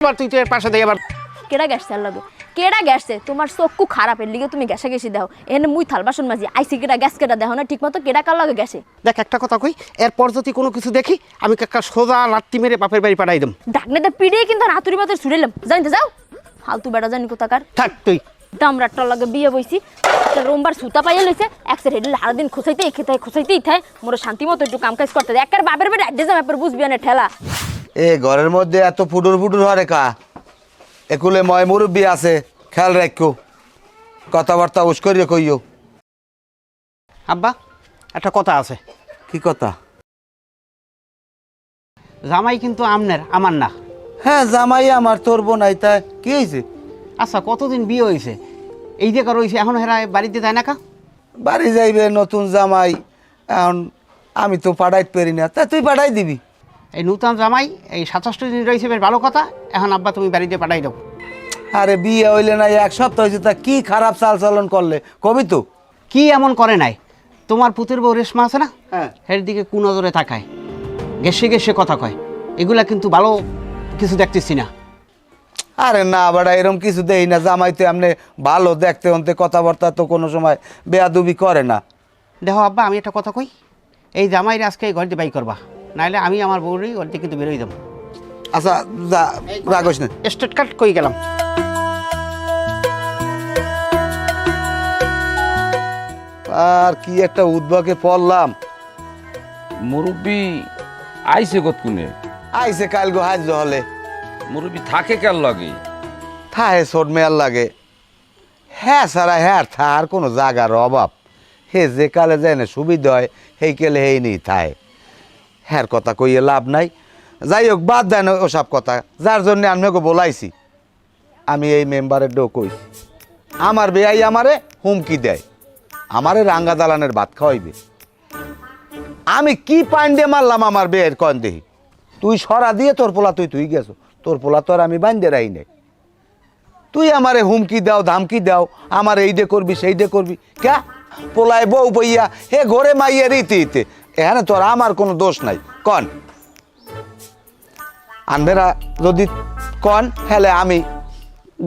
তুই তো এর পাশে দিয়ে আবার কেডা গ্যাসছে লাগে কেডা গ্যাসছে তোমার চক্ষু খারাপের লিগে তুমি গ্যাসে গেছি দাও এনে মুই থাল বাসন মাজি আইসি কেডা গ্যাস কেডা দেখো না ঠিক মতো কেডা কার লাগে গ্যাসে দেখ একটা কথা কই এরপর যদি কোনো কিছু দেখি আমি কাকা সোজা লাত্তি মেরে বাপের বাড়ি পাঠাই দেব ডাকনেতে পিড়িয়ে কিন্তু হাতুড়ি মাথায় ছুড়েলাম জানতে যাও ফালতু বেড়া জানি কোথাকার থাক তুই দামরাটার লাগে বিয়ে বইছি একটা রোমবার সুতা পাইয়া লইছে একসের হেডলে সারাদিন খোসাইতেই থাই মোর শান্তি মতো একটু কাম কাজ করতে দেয় একের বাপের বেড়ে অ্যাড্রেস ব্যাপার বুঝবি না ঠেলা এ ঘরের মধ্যে এত ফুটুর ফুটুর হরে কা একুলে ময় মুরব্বী আছে খেয়াল রাখো কথাবার্তা উস্করিয়ে কইও আব্বা একটা কথা আছে কি কথা? জামাই কিন্তু আমনের আমার না। হ্যাঁ জামাই আমার তোর বোনাই তা কি হয়েছে? আচ্ছা কতদিন বিয়ে হয়েছে এই যে কারো হয়েছে এখন হেরা বাড়িতে যায় না কা বাড়ি যাইবে নতুন জামাই এখন আমি তো পাঠাইতে পারি না তা তুই পাঠাই দিবি। এই নূতন জামাই এই 67 দিন রয়েছে বেশ ভালো কথা এখন আব্বা তুমি বাড়িতে পাঠাই দাও। আরে বিয়ে হইলে না এক সপ্তাহ হয়েছে তা কি খারাপ চাল চলন করলে কবি তো কি এমন করে নাই তোমার পুতের বউ রেশমা আছে না হ্যাঁ এর দিকে কোন নজরে তাকায় গেসে গেসে কথা কয় এগুলা কিন্তু ভালো কিছু দেখতেছি না। আরে না বাড়া এরকম কিছু দেই না জামাই তো এমনি ভালো দেখতে অন্তে কথাবার্তা তো কোনো সময় বেয়াদুবি করে না। দেখো আব্বা আমি একটা কথা কই এই জামাইরে আজকে এই ঘরটি বাই করবা নাইলে আমি আমার বউরই ঘরটি কিন্তু বেরোই যাবো। আচ্ছা যা রাগস না স্টেট কাট কই গেলাম। আর কি একটা উদ্ভকে পড়লাম। মুরব্বী আইসে কতক্ষণে? আইসে কাল গো হাজ হলে মুরব্বী থাকে কার লাগে? থাহে ছোট মেয়ার লাগে হ্যাঁ সারা হ্যাঁ থার কোনো জায়গার অভাব হে যে কালে যায় না সুবিধা হয় সেই কেলে হেই নেই থায় হ্যার কথা কইয়ে লাভ নাই। যাই হোক বাদ দেয় না ওসব কথা যার জন্য আমি ওকে বলাইছি আমি এই মেম্বারের ডো কই আমার বেয়াই আমারে হুমকি দেয় আমারে রাঙ্গা দালানের ভাত খাওয়াইবে। আমি কি পান্ডে মারলাম আমার বেয়ের কন দেহি তুই সরা দিয়ে তোর পোলা তুই গেছো তোর পোলা তো আর আমি বান্ধে রাই নাই তুই আমারে হুমকি দাও ধামকি দাও আমার এইডে করবি সেইডে করবি ক্যা পোলায় বউ বইয়া হে ঘরে মাইয়া রীতি এখানে তোর আমার কোনো দোষ নাই কন আনবেরা যদি কন হেলে আমি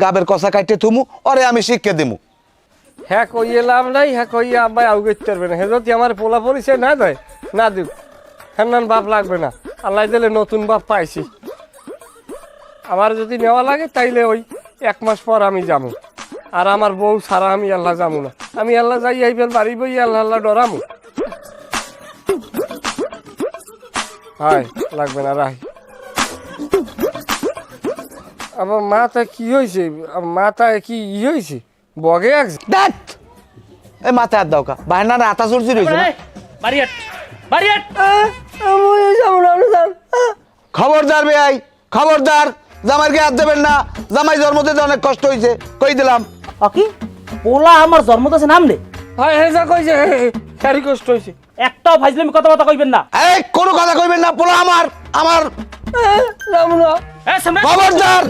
গাবের কষা কাটতে থুমু ওরে আমি শিক্ষা দিমু। হ্যাঁ কইয়ে লাভ নাই হ্যাঁ কইয়ে আব্বাই আউ করতে পারবে না হ্যাঁ যদি আমার পোলা পরিচয় না দেয় না দিব হ্যাঁ নান বাপ লাগবে না আল্লাহ দিলে নতুন বাপ পাইছি আমার যদি নেওয়া লাগে তাইলে ওই 1 মাস পর আমি যাবো আর আমার বউ ছাড়া আমি আল্লাহ যাবো না আমি আল্লাহ যাই আইবেল বাড়ি বই আল্লাহ আল্লাহ ডরামু হাই লাগবে না রাই আমার মাথা কি হয়েছে মাথা কি হয়েছে বগে আছে দেখ এই মাথায় হাত দাও কা বাহানা না আতা চুরচুর হয়েছে না খবরদার বেআই খবরদার জামাইকে হাত দেবেন না জামাই জন্মদিতে অনেক কষ্ট হয়েছে কই দিলাম। কি পোলা আমার জন্ম দিয়েছে নাম নে হ্যাঁ হ্যাঁ যা কইছে সারি কষ্ট হয়েছে একটাও ফাইজলামি কথা কইবেন না এই কোনো কথা কইবেন না পোলা আমার যাবো না খবরদার